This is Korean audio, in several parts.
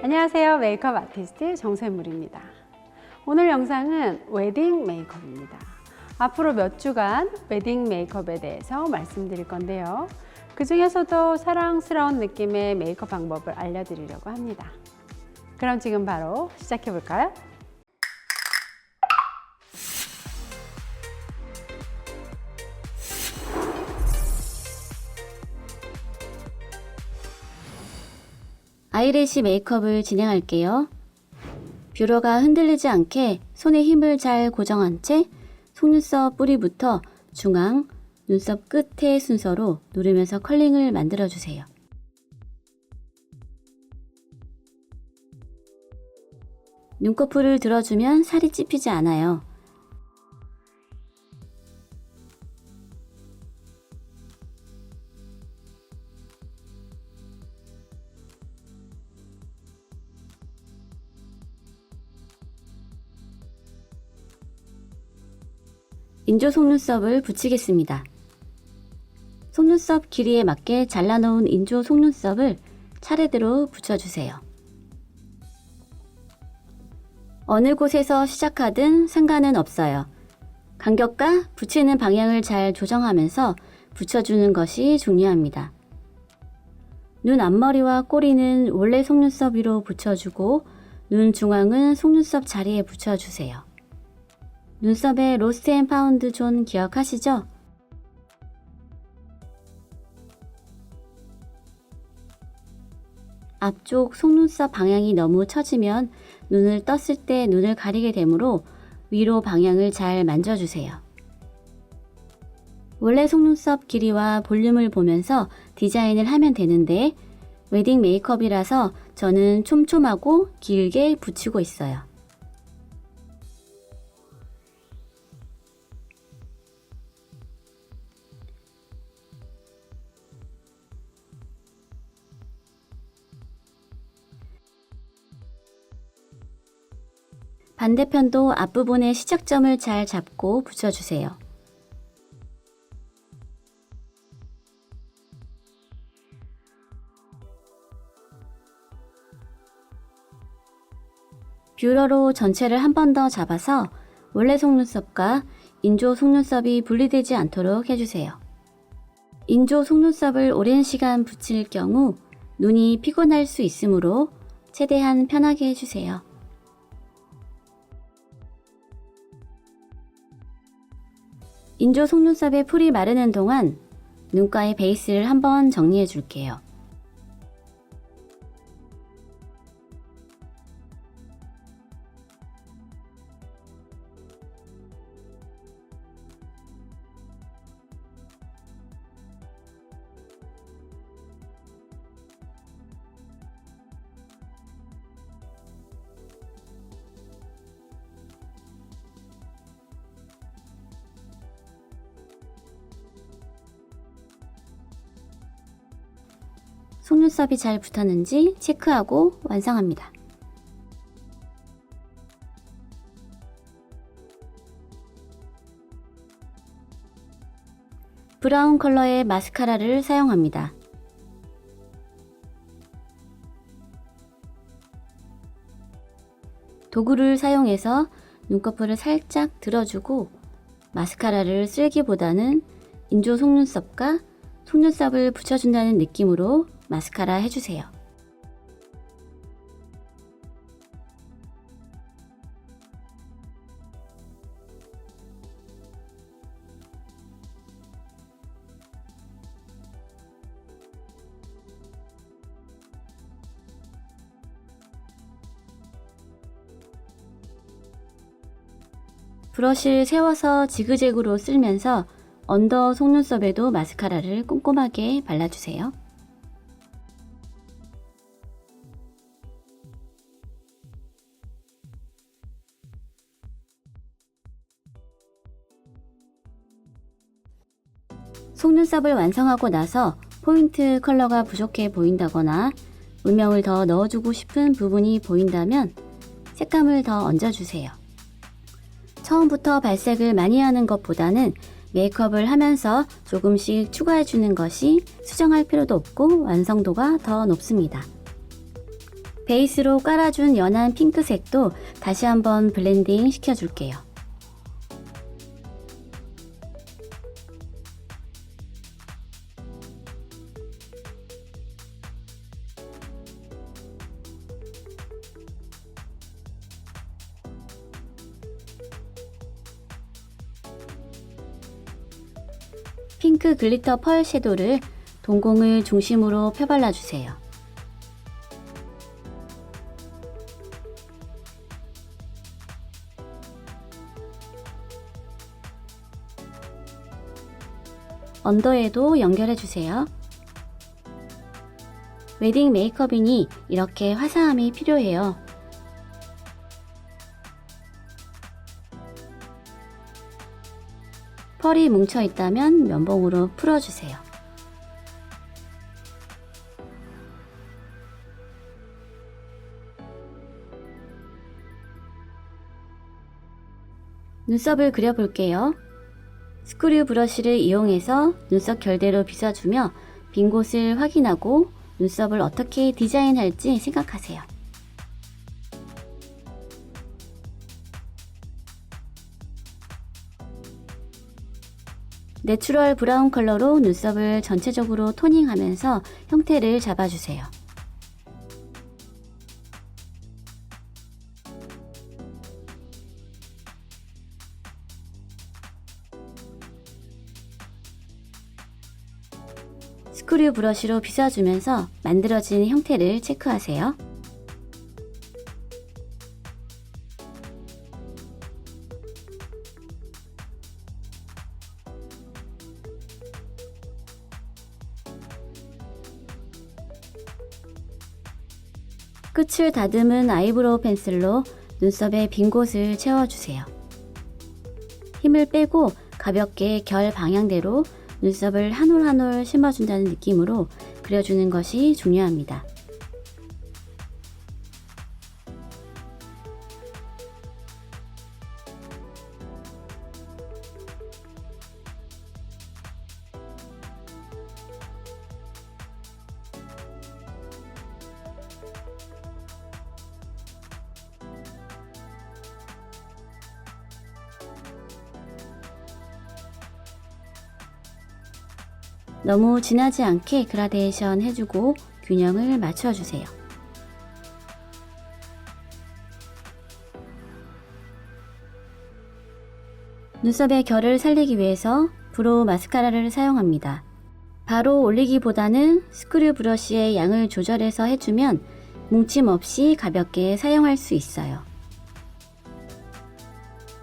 안녕하세요. 메이크업 아티스트 정샘물입니다. 오늘 영상은 웨딩 메이크업입니다. 앞으로 몇 주간 웨딩 메이크업에 대해서 말씀드릴 건데요. 그 중에서도 사랑스러운 느낌의 메이크업 방법을 알려드리려고 합니다. 그럼 지금 바로 시작해 볼까요? 아이래쉬 메이크업을 진행할게요. 뷰러가 흔들리지 않게 손에 힘을 잘 고정한 채 속눈썹 뿌리부터 중앙, 눈썹 끝의 순서로 누르면서 컬링을 만들어주세요. 눈꺼풀을 들어주면 살이 찝히지 않아요. 인조 속눈썹을 붙이겠습니다. 속눈썹 길이에 맞게 잘라놓은 인조 속눈썹을 차례대로 붙여주세요. 어느 곳에서 시작하든 상관은 없어요. 간격과 붙이는 방향을 잘 조정하면서 붙여주는 것이 중요합니다. 눈 앞머리와 꼬리는 원래 속눈썹 위로 붙여주고 눈 중앙은 속눈썹 자리에 붙여주세요. 눈썹에 로스트 앤 파운드 존 기억하시죠? 앞쪽 속눈썹 방향이 너무 처지면 눈을 떴을 때 눈을 가리게 되므로 위로 방향을 잘 만져주세요. 원래 속눈썹 길이와 볼륨을 보면서 디자인을 하면 되는데 웨딩 메이크업이라서 저는 촘촘하고 길게 붙이고 있어요. 반대편도 앞부분의 시작점을 잘 잡고 붙여주세요. 뷰러로 전체를 한 번 더 잡아서 원래 속눈썹과 인조 속눈썹이 분리되지 않도록 해주세요. 인조 속눈썹을 오랜 시간 붙일 경우 눈이 피곤할 수 있으므로 최대한 편하게 해주세요. 인조 속눈썹의 풀이 마르는 동안 눈가의 베이스를 한번 정리해 줄게요. 속눈썹이 잘 붙었는지 체크하고 완성합니다. 브라운 컬러의 마스카라를 사용합니다. 도구를 사용해서 눈꺼풀을 살짝 들어주고 마스카라를 쓸기보다는 인조 속눈썹과 속눈썹을 붙여준다는 느낌으로 마스카라 해주세요. 브러쉬를 세워서 지그재그로 쓸면서 언더 속눈썹에도 마스카라를 꼼꼼하게 발라주세요. 속눈썹을 완성하고 나서 포인트 컬러가 부족해 보인다거나 음영을 더 넣어주고 싶은 부분이 보인다면 색감을 더 얹어주세요. 처음부터 발색을 많이 하는 것보다는 메이크업을 하면서 조금씩 추가해주는 것이 수정할 필요도 없고 완성도가 더 높습니다. 베이스로 깔아준 연한 핑크색도 다시 한번 블렌딩 시켜줄게요. 핑크 글리터 펄 섀도우를 동공을 중심으로 펴발라주세요. 언더에도 연결해주세요. 웨딩 메이크업이니 이렇게 화사함이 필요해요. 펄이 뭉쳐 있다면 면봉으로 풀어주세요. 눈썹을 그려볼게요. 스크류 브러쉬를 이용해서 눈썹 결대로 빗어주며 빈 곳을 확인하고 눈썹을 어떻게 디자인할지 생각하세요. 내추럴 브라운 컬러로 눈썹을 전체적으로 토닝하면서 형태를 잡아주세요. 스크류 브러쉬로 빗어주면서 만들어진 형태를 체크하세요. 끝을 다듬은 아이브로우 펜슬로 눈썹의 빈 곳을 채워주세요. 힘을 빼고 가볍게 결 방향대로 눈썹을 한 올 한 올 심어준다는 느낌으로 그려주는 것이 중요합니다. 너무 진하지 않게 그라데이션 해주고 균형을 맞춰주세요. 눈썹의 결을 살리기 위해서 브로우 마스카라를 사용합니다. 바로 올리기보다는 스크류 브러쉬의 양을 조절해서 해주면 뭉침 없이 가볍게 사용할 수 있어요.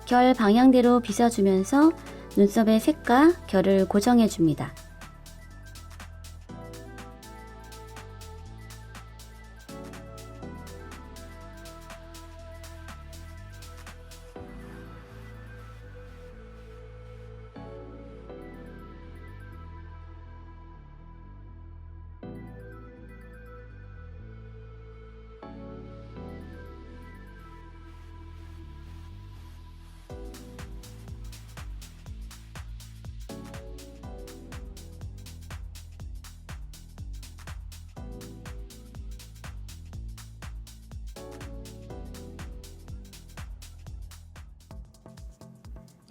결 방향대로 빗어주면서 눈썹의 색과 결을 고정해줍니다.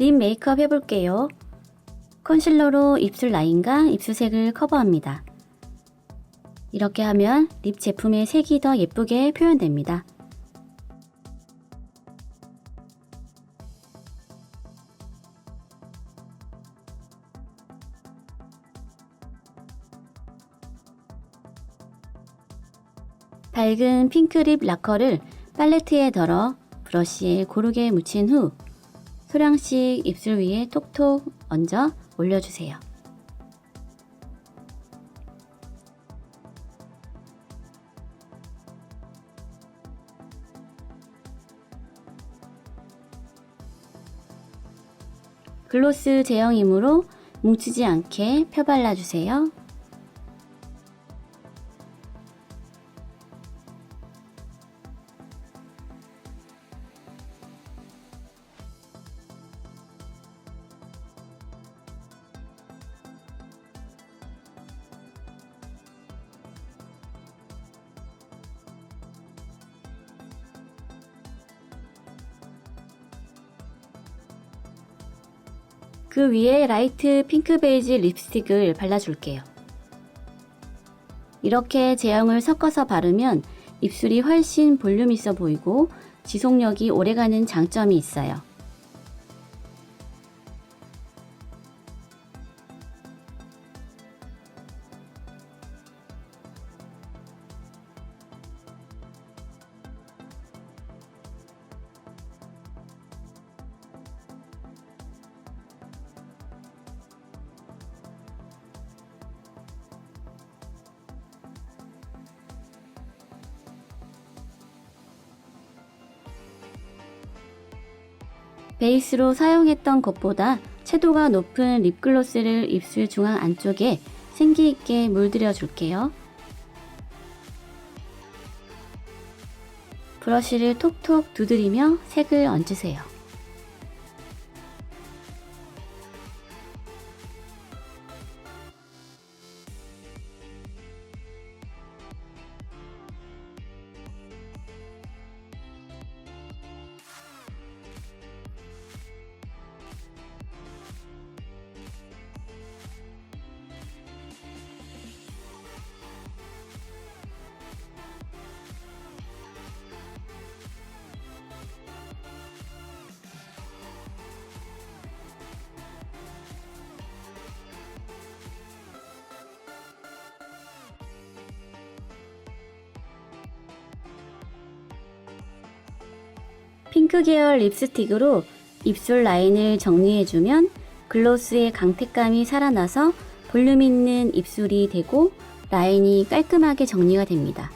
립 메이크업 해볼게요. 컨실러로 입술 라인과 입술색을 커버합니다. 이렇게 하면 립 제품의 색이 더 예쁘게 표현됩니다. 밝은 핑크립 라커를 팔레트에 덜어 브러쉬에 고르게 묻힌 후 소량씩 입술 위에 톡톡 얹어 올려주세요. 글로스 제형이므로 뭉치지 않게 펴발라주세요. 그 위에 라이트 핑크 베이지 립스틱을 발라줄게요. 이렇게 제형을 섞어서 바르면 입술이 훨씬 볼륨 있어 보이고 지속력이 오래가는 장점이 있어요. 베이스로 사용했던 것보다 채도가 높은 립글로스를 입술 중앙 안쪽에 생기 있게 물들여 줄게요. 브러쉬를 톡톡 두드리며 색을 얹으세요. 핑크 계열 립스틱으로 입술 라인을 정리해주면 글로스의 강택감이 살아나서 볼륨 있는 입술이 되고 라인이 깔끔하게 정리가 됩니다.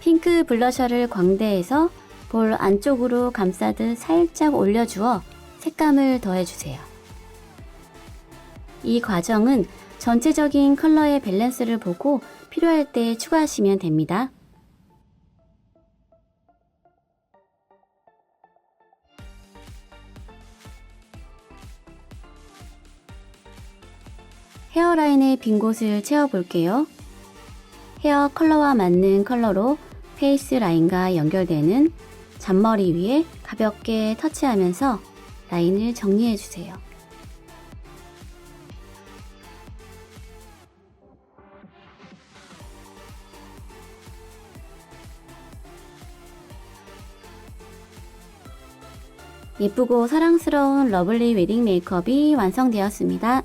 핑크 블러셔를 광대해서 볼 안쪽으로 감싸듯 살짝 올려주어 색감을 더해주세요. 이 과정은 전체적인 컬러의 밸런스를 보고 필요할 때 추가하시면 됩니다. 헤어라인의 빈 곳을 채워볼게요. 헤어 컬러와 맞는 컬러로 페이스 라인과 연결되는 잔머리 위에 가볍게 터치하면서 라인을 정리해주세요. 예쁘고 사랑스러운 러블리 웨딩 메이크업이 완성되었습니다.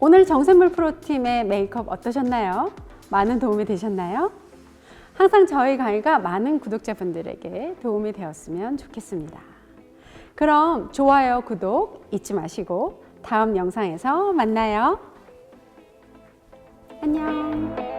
오늘 정샘물 프로팀의 메이크업 어떠셨나요? 많은 도움이 되셨나요? 항상 저희 강의가 많은 구독자분들에게 도움이 되었으면 좋겠습니다. 그럼 좋아요, 구독 잊지 마시고 다음 영상에서 만나요. 안녕.